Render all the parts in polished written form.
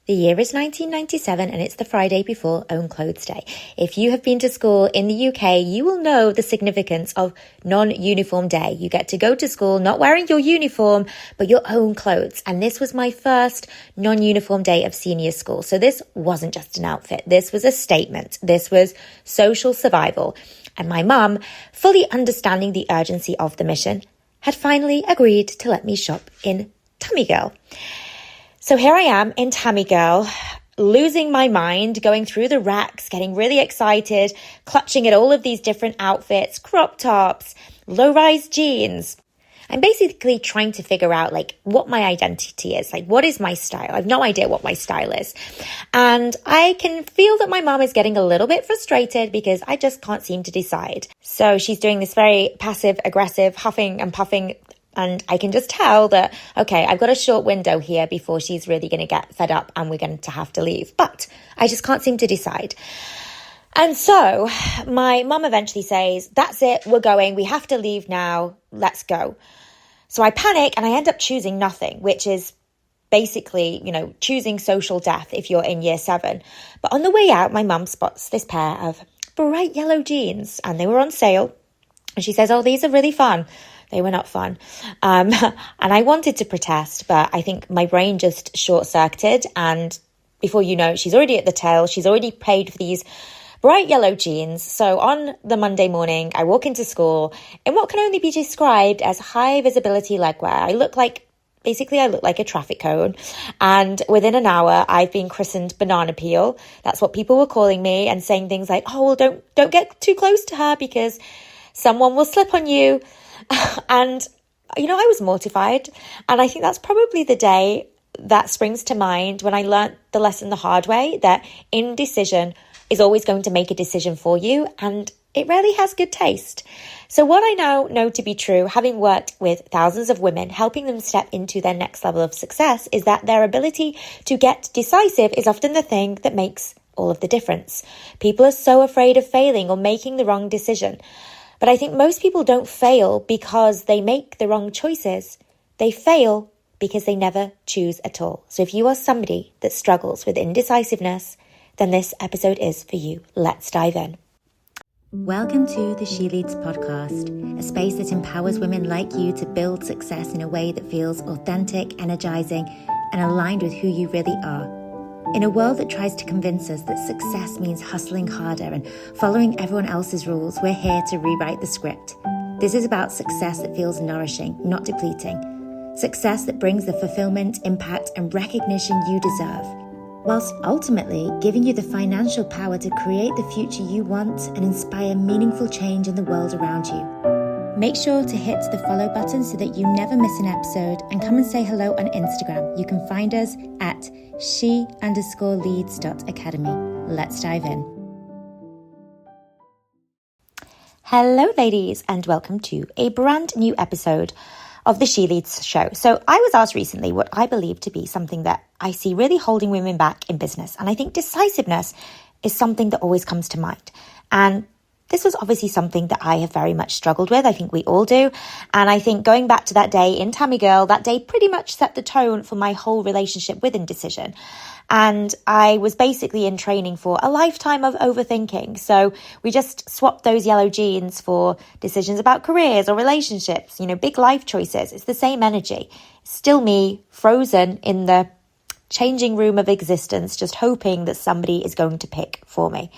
The year is 1997 and it's the Friday before Own Clothes Day. If you have been to school in the UK, you will know the significance of non-uniform day. You get to go to school not wearing your uniform, but your own clothes. And this was my first non-uniform day of senior school. So this wasn't just an outfit. This was a statement. This was social survival. And my mum, fully understanding the urgency of the mission, had finally agreed to let me shop in Tummy Girl. So here I am in Tummy Girl, losing my mind, going through the racks, getting really excited, clutching at all of these different outfits, crop tops, low-rise jeans. I'm basically trying to figure out what my identity is, what is my style? I have no idea what my style is. And I can feel that my mom is getting a little bit frustrated because I just can't seem to decide. So she's doing this very passive, aggressive, huffing and puffing. And I can just tell that, okay, I've got a short window here before she's really going to get fed up and we're going to have to leave. But I just can't seem to decide. And so my mum eventually says, that's it, we're going. We have to leave now. Let's go. So I panic and I end up choosing nothing, which is basically, choosing social death if you're in year 7. But on the way out, my mum spots this pair of bright yellow jeans and they were on sale. And she says, oh, these are really fun. They were not fun. And I wanted to protest, but I think my brain just short-circuited. And before you know it, she's already at the tail. She's already paid for these bright yellow jeans. So on the Monday morning, I walk into school in what can only be described as high visibility legwear. I look like a traffic cone. And within an hour, I've been christened Banana Peel. That's what people were calling me and saying things like, oh, well, don't get too close to her because someone will slip on you. And, I was mortified. And I think that's probably the day that springs to mind when I learnt the lesson the hard way, that indecision is always going to make a decision for you. And it rarely has good taste. So what I now know to be true, having worked with thousands of women, helping them step into their next level of success, is that their ability to get decisive is often the thing that makes all of the difference. People are so afraid of failing or making the wrong decision. But I think most people don't fail because they make the wrong choices. They fail because they never choose at all. So if you are somebody that struggles with indecisiveness, then this episode is for you. Let's dive in. Welcome to the She Leads podcast, a space that empowers women like you to build success in a way that feels authentic, energizing, and aligned with who you really are. In a world that tries to convince us that success means hustling harder and following everyone else's rules, we're here to rewrite the script. This is about success that feels nourishing, not depleting. Success that brings the fulfillment, impact, and recognition you deserve, whilst ultimately giving you the financial power to create the future you want and inspire meaningful change in the world around you. Make sure to hit the follow button so that you never miss an episode, and come and say hello on Instagram. You can find us at she_leads.academy. Let's dive in. Hello, ladies, and welcome to a brand new episode of the She Leads show. So I was asked recently what I believe to be something that I see really holding women back in business. And I think decisiveness is something that always comes to mind. And this was obviously something that I have very much struggled with. I think we all do. And I think going back to that day in Tummy Girl, that day pretty much set the tone for my whole relationship with indecision. And I was basically in training for a lifetime of overthinking. So we just swapped those yellow jeans for decisions about careers or relationships, big life choices. It's the same energy. Still me, frozen in the changing room of existence, just hoping that somebody is going to pick for me.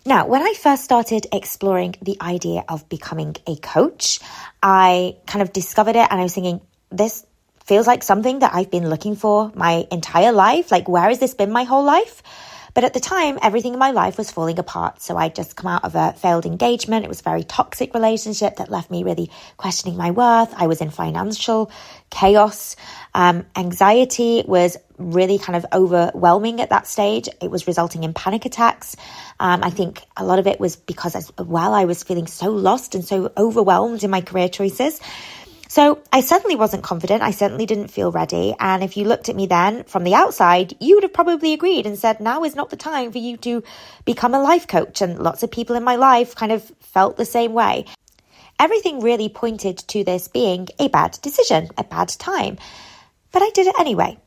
Now, when I first started exploring the idea of becoming a coach, I kind of discovered it and I was thinking, this feels like something that I've been looking for my entire life. Where has this been my whole life? But at the time, everything in my life was falling apart. So I'd just come out of a failed engagement. It was a very toxic relationship that left me really questioning my worth. I was in financial chaos. Anxiety was really kind of overwhelming at that stage. It was resulting in panic attacks. I think a lot of it was because I was feeling so lost and so overwhelmed in my career choices. So I certainly wasn't confident. I certainly didn't feel ready. And if you looked at me then from the outside, you would have probably agreed and said, now is not the time for you to become a life coach. And lots of people in my life kind of felt the same way. Everything really pointed to this being a bad decision, a bad time. But I did it anyway.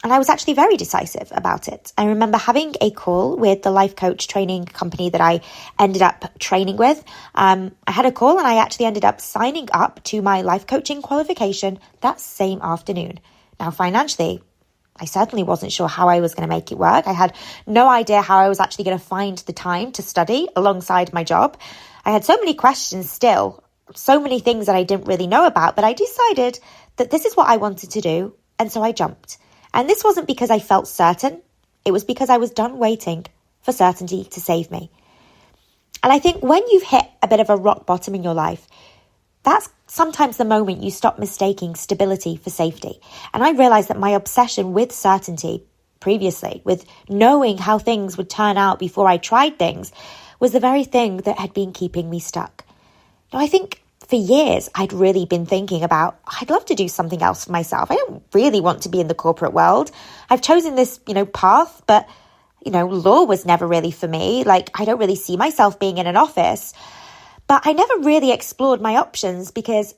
And I was actually very decisive about it. I remember having a call with the life coach training company that I ended up training with. I had a call and I actually ended up signing up to my life coaching qualification that same afternoon. Now, financially, I certainly wasn't sure how I was going to make it work. I had no idea how I was actually going to find the time to study alongside my job. I had so many questions still, so many things that I didn't really know about, but I decided that this is what I wanted to do. And so I jumped. And this wasn't because I felt certain. It was because I was done waiting for certainty to save me. And I think when you've hit a bit of a rock bottom in your life, that's sometimes the moment you stop mistaking stability for safety. And I realized that my obsession with certainty previously, with knowing how things would turn out before I tried things, was the very thing that had been keeping me stuck. Now, I think for years, I'd really been thinking about, I'd love to do something else for myself. I don't really want to be in the corporate world. I've chosen this, path, but, law was never really for me. Like, I don't really see myself being in an office. But I never really explored my options because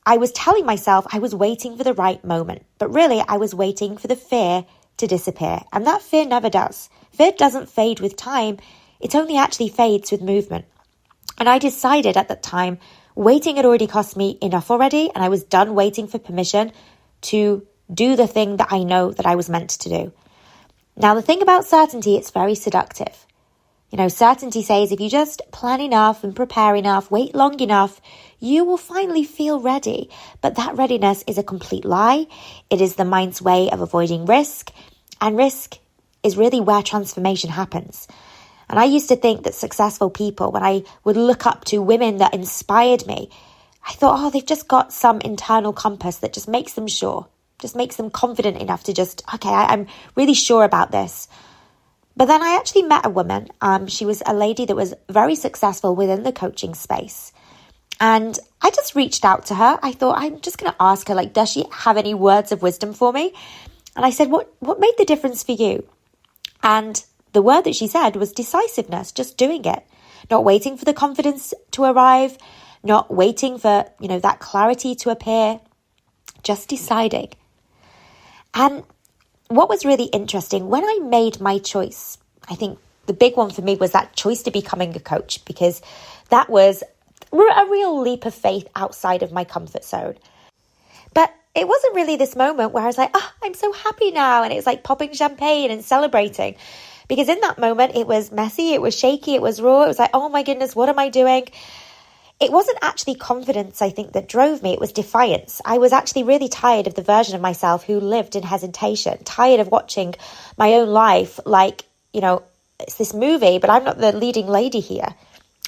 I was telling myself I was waiting for the right moment. But really, I was waiting for the fear to disappear. And that fear never does. Fear doesn't fade with time. It only actually fades with movement. And I decided at that time, waiting had already cost me enough already, and I was done waiting for permission to do the thing that I know that I was meant to do. Now, the thing about certainty, it's very seductive. Certainty says if you just plan enough and prepare enough, wait long enough, you will finally feel ready. But that readiness is a complete lie. It is the mind's way of avoiding risk, and risk is really where transformation happens. And I used to think that successful people, when I would look up to women that inspired me, I thought, they've just got some internal compass that just makes them sure, just makes them confident enough to I'm really sure about this. But then I actually met a woman. She was a lady that was very successful within the coaching space. And I just reached out to her. I thought, I'm just going to ask her, does she have any words of wisdom for me? And I said, what made the difference for you? And the word that she said was decisiveness, just doing it, not waiting for the confidence to arrive, not waiting for, that clarity to appear, just deciding. And what was really interesting, when I made my choice, I think the big one for me was that choice to becoming a coach, because that was a real leap of faith outside of my comfort zone. But it wasn't really this moment where I was like, I'm so happy now. And it was like popping champagne and celebrating. Because in that moment, it was messy, it was shaky, it was raw. It was like, oh my goodness, what am I doing? It wasn't actually confidence, I think, that drove me. It was defiance. I was actually really tired of the version of myself who lived in hesitation, tired of watching my own life like, it's this movie, but I'm not the leading lady here.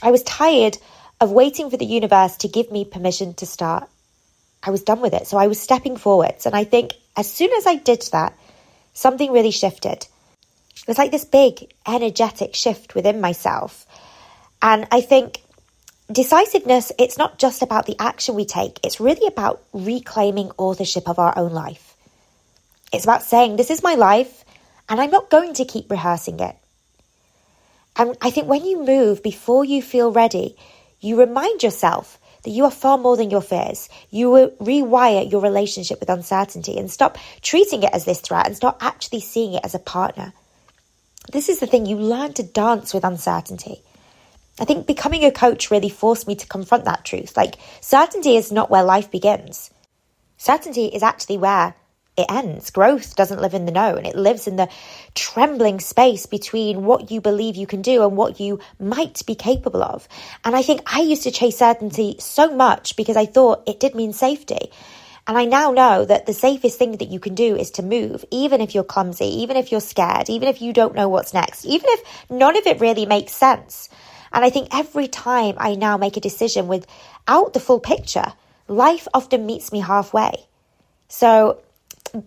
I was tired of waiting for the universe to give me permission to start. I was done with it. So I was stepping forwards. And I think as soon as I did that, something really shifted. It was like this big energetic shift within myself. And I think decisiveness, it's not just about the action we take. It's really about reclaiming authorship of our own life. It's about saying, this is my life, and I'm not going to keep rehearsing it. And I think when you move before you feel ready, you remind yourself that you are far more than your fears. You will rewire your relationship with uncertainty and stop treating it as this threat and start actually seeing it as a partner. This is the thing, you learn to dance with uncertainty. I think becoming a coach really forced me to confront that truth. Certainty is not where life begins. Certainty is actually where it ends. Growth doesn't live in the known. It lives in the trembling space between what you believe you can do and what you might be capable of. And I think I used to chase certainty so much because I thought it did mean safety. And I now know that the safest thing that you can do is to move, even if you're clumsy, even if you're scared, even if you don't know what's next, even if none of it really makes sense. And I think every time I now make a decision without the full picture, life often meets me halfway. So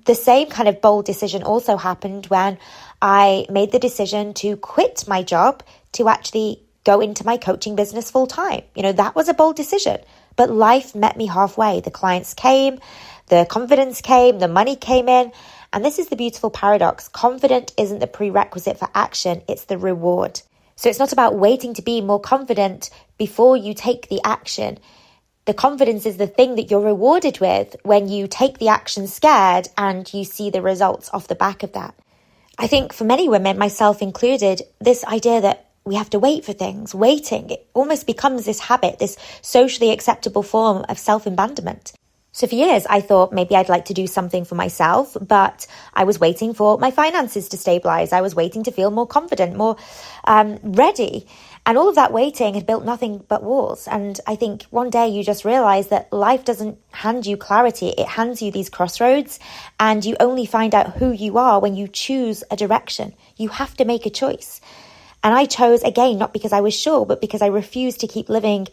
the same kind of bold decision also happened when I made the decision to quit my job to actually go into my coaching business full time. That was a bold decision. But life met me halfway. The clients came, the confidence came, the money came in. And this is the beautiful paradox. Confident isn't the prerequisite for action, it's the reward. So it's not about waiting to be more confident before you take the action. The confidence is the thing that you're rewarded with when you take the action scared and you see the results off the back of that. I think for many women, myself included, this idea that we have to wait for things, waiting, it almost becomes this habit, this socially acceptable form of self-abandonment. So for years, I thought maybe I'd like to do something for myself, but I was waiting for my finances to stabilize. I was waiting to feel more confident, more ready. And all of that waiting had built nothing but walls. And I think one day you just realize that life doesn't hand you clarity. It hands you these crossroads, and you only find out who you are when you choose a direction. You have to make a choice. And I chose, again, not because I was sure, but because I refused to keep living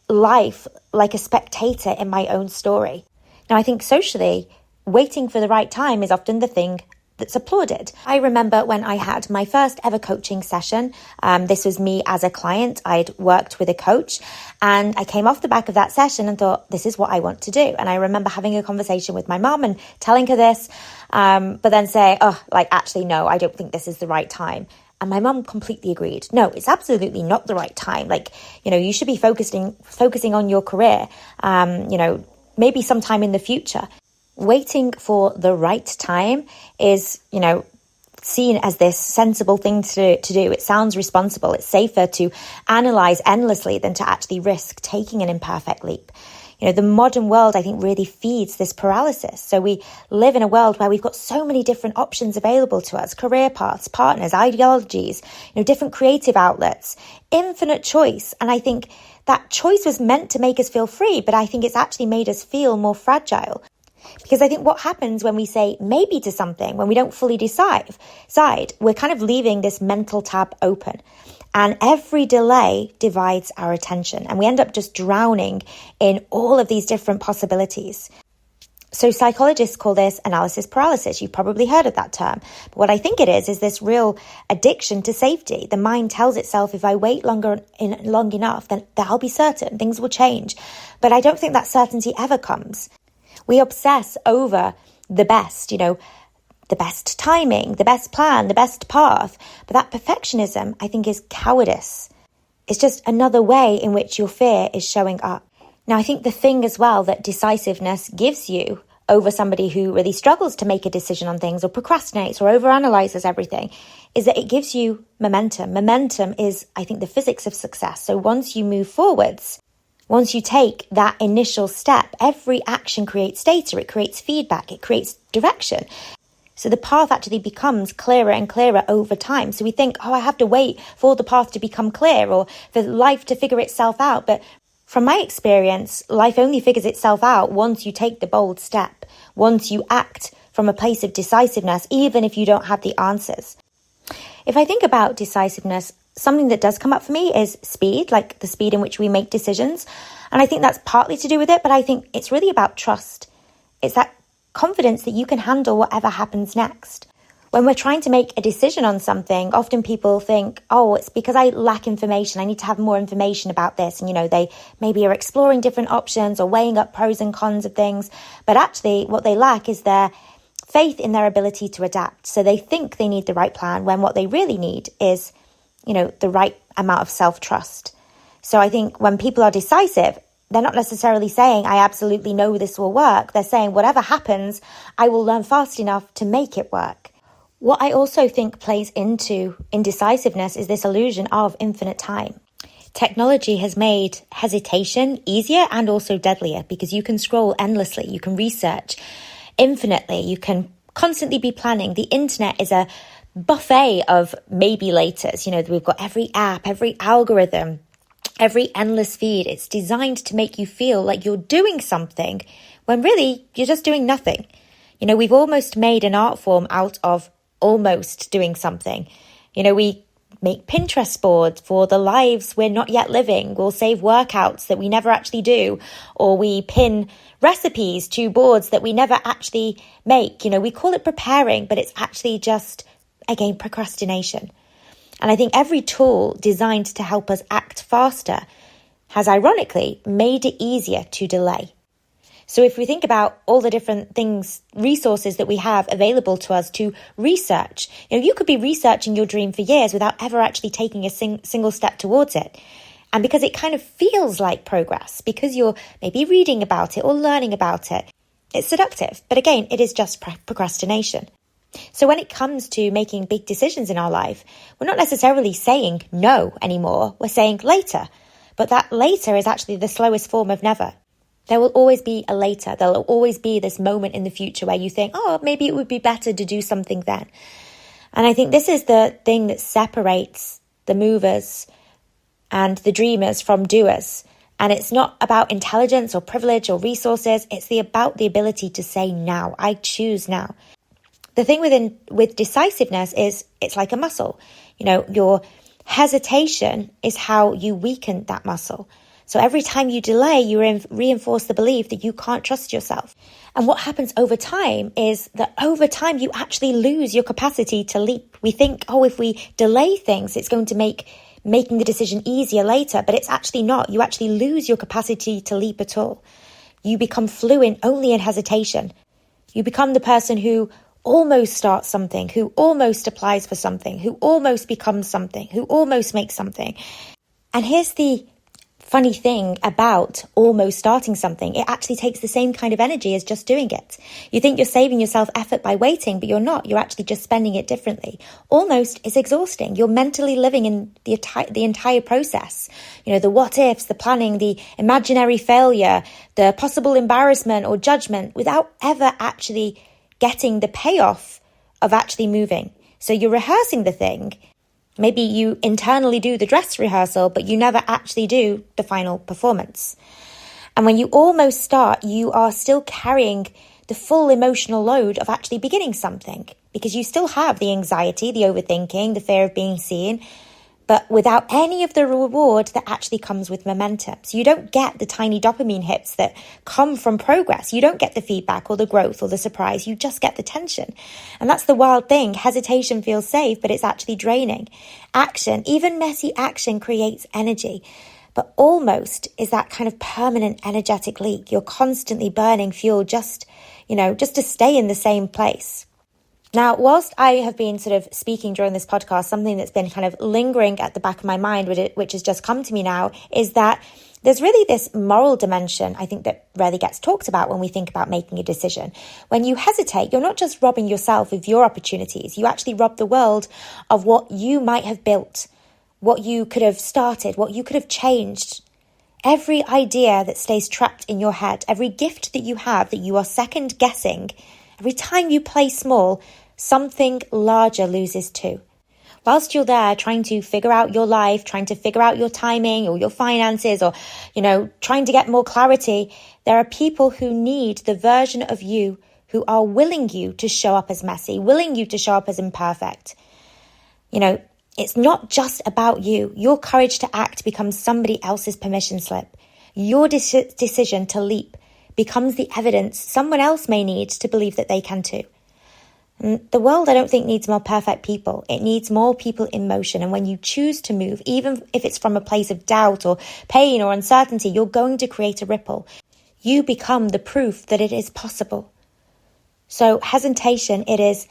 life like a spectator in my own story. Now, I think socially, waiting for the right time is often the thing that's applauded. I remember when I had my first ever coaching session. This was me as a client. I'd worked with a coach, and I came off the back of that session and thought, this is what I want to do. And I remember having a conversation with my mum and telling her this, but then say, actually, no, I don't think this is the right time. And my mum completely agreed. No, it's absolutely not the right time. You should be focusing on your career, maybe sometime in the future. Waiting for the right time is, seen as this sensible thing to do. It sounds responsible. It's safer to analyze endlessly than to actually risk taking an imperfect leap. The modern world, I think, really feeds this paralysis. So we live in a world where we've got so many different options available to us, career paths, partners, ideologies, different creative outlets, infinite choice. And I think that choice was meant to make us feel free, but I think it's actually made us feel more fragile. Because I think what happens when we say maybe to something, when we don't fully decide, we're kind of leaving this mental tab open. And every delay divides our attention, and we end up just drowning in all of these different possibilities. So psychologists call this analysis paralysis. You've probably heard of that term. But what I think it is this real addiction to safety. The mind tells itself, if I wait long enough, then I'll be certain things will change. But I don't think that certainty ever comes. We obsess over the best, the best timing, the best plan, the best path. But that perfectionism, I think, is cowardice. It's just another way in which your fear is showing up. Now, I think the thing as well that decisiveness gives you over somebody who really struggles to make a decision on things or procrastinates or overanalyzes everything is that it gives you momentum. Momentum is, I think, the physics of success. So once you move forwards, once you take that initial step, every action creates data, it creates feedback, it creates direction. So the path actually becomes clearer and clearer over time. So we think, I have to wait for the path to become clear or for life to figure itself out. But from my experience, life only figures itself out once you take the bold step, once you act from a place of decisiveness, even if you don't have the answers. If I think about decisiveness, something that does come up for me is speed, like the speed in which we make decisions. And I think that's partly to do with it, but I think it's really about trust. It's that confidence that you can handle whatever happens next. When we're trying to make a decision on something, often people think, it's because I lack information. I need to have more information about this. And, they maybe are exploring different options or weighing up pros and cons of things. But actually, what they lack is their faith in their ability to adapt. So they think they need the right plan when what they really need is the right amount of self-trust. So I think when people are decisive, they're not necessarily saying, I absolutely know this will work. They're saying, whatever happens, I will learn fast enough to make it work. What I also think plays into indecisiveness is this illusion of infinite time. Technology has made hesitation easier and also deadlier because you can scroll endlessly, you can research infinitely, you can constantly be planning. The internet is a buffet of maybe laters. We've got every app, every algorithm, every endless feed. It's designed to make you feel like you're doing something when really you're just doing nothing. We've almost made an art form out of almost doing something. We make Pinterest boards for the lives we're not yet living. We'll save workouts that we never actually do, or we pin recipes to boards that we never actually make. We call it preparing, but it's actually just, again, procrastination. And I think every tool designed to help us act faster has ironically made it easier to delay. So if we think about all the different things, resources that we have available to us to research, you could be researching your dream for years without ever actually taking a single step towards it. And because it kind of feels like progress, because you're maybe reading about it or learning about it, it's seductive. But again, it is just procrastination. So when it comes to making big decisions in our life, we're not necessarily saying no anymore. We're saying later. But that later is actually the slowest form of never. There will always be a later. There will always be this moment in the future where you think, oh, maybe it would be better to do something then. And I think this is the thing that separates the movers and the dreamers from doers. And it's not about intelligence or privilege or resources. It's about the ability to say now. I choose now. The thing with decisiveness is it's like a muscle. Your hesitation is how you weaken that muscle. So every time you delay, you reinforce the belief that you can't trust yourself. And what happens over time is that over time, you actually lose your capacity to leap. We think, if we delay things, it's going to make making the decision easier later, but it's actually not. You actually lose your capacity to leap at all. You become fluent only in hesitation. You become the person who almost starts something, who almost applies for something, who almost becomes something, who almost makes something. And here's the funny thing about almost starting something. It actually takes the same kind of energy as just doing it. You think you're saving yourself effort by waiting, but you're not. You're actually just spending it differently. Almost is exhausting. You're mentally living in the entire process. The what ifs, the planning, the imaginary failure, the possible embarrassment or judgment without ever actually getting the payoff of actually moving. So you're rehearsing the thing. Maybe you internally do the dress rehearsal, but you never actually do the final performance. And when you almost start, you are still carrying the full emotional load of actually beginning something because you still have the anxiety, the overthinking, the fear of being seen, but without any of the reward that actually comes with momentum. So you don't get the tiny dopamine hits that come from progress. You don't get the feedback or the growth or the surprise. You just get the tension. And that's the wild thing. Hesitation feels safe, but it's actually draining. Action, even messy action, creates energy. But almost is that kind of permanent energetic leak. You're constantly burning fuel just to stay in the same place. Now, whilst I have been sort of speaking during this podcast, something that's been kind of lingering at the back of my mind, which has just come to me now, is that there's really this moral dimension, I think, that rarely gets talked about when we think about making a decision. When you hesitate, you're not just robbing yourself of your opportunities. You actually rob the world of what you might have built, what you could have started, what you could have changed. Every idea that stays trapped in your head, every gift that you have that you are second guessing, every time you play small, something larger loses too. Whilst you're there trying to figure out your life, trying to figure out your timing or your finances or, trying to get more clarity, there are people who need the version of you who are willing you to show up as messy, willing you to show up as imperfect. It's not just about you. Your courage to act becomes somebody else's permission slip. Your decision to leap becomes the evidence someone else may need to believe that they can too. And the world, I don't think, needs more perfect people. It needs more people in motion. And when you choose to move, even if it's from a place of doubt or pain or uncertainty, you're going to create a ripple. You become the proof that it is possible. So hesitation, it is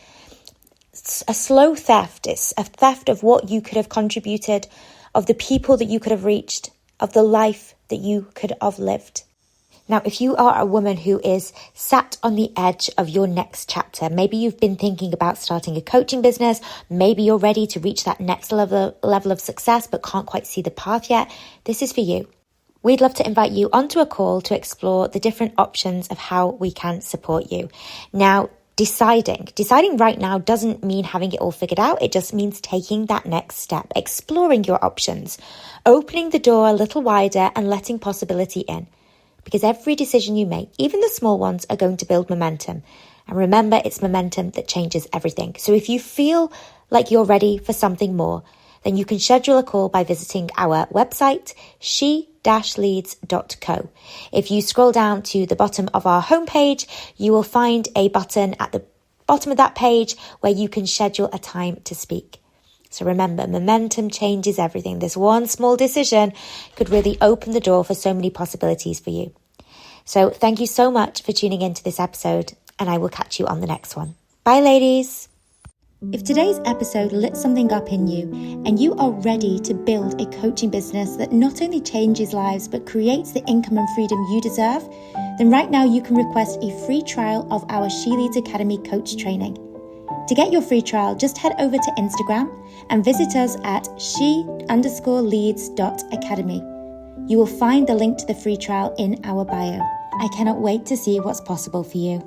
a slow theft. It's a theft of what you could have contributed, of the people that you could have reached, of the life that you could have lived. Now, if you are a woman who is sat on the edge of your next chapter, maybe you've been thinking about starting a coaching business, maybe you're ready to reach that next level of success but can't quite see the path yet, this is for you. We'd love to invite you onto a call to explore the different options of how we can support you. Now, deciding right now doesn't mean having it all figured out. It just means taking that next step, exploring your options, opening the door a little wider and letting possibility in. Because every decision you make, even the small ones, are going to build momentum. And remember, it's momentum that changes everything. So if you feel like you're ready for something more, then you can schedule a call by visiting our website, she-leads.co. If you scroll down to the bottom of our homepage, you will find a button at the bottom of that page where you can schedule a time to speak. So remember, momentum changes everything. This one small decision could really open the door for so many possibilities for you. So thank you so much for tuning into this episode, and I will catch you on the next one. Bye, ladies. If today's episode lit something up in you and you are ready to build a coaching business that not only changes lives but creates the income and freedom you deserve, then right now you can request a free trial of our She Leads Academy coach training. To get your free trial, just head over to Instagram and visit us at she_leads.academy. You will find the link to the free trial in our bio. I cannot wait to see what's possible for you.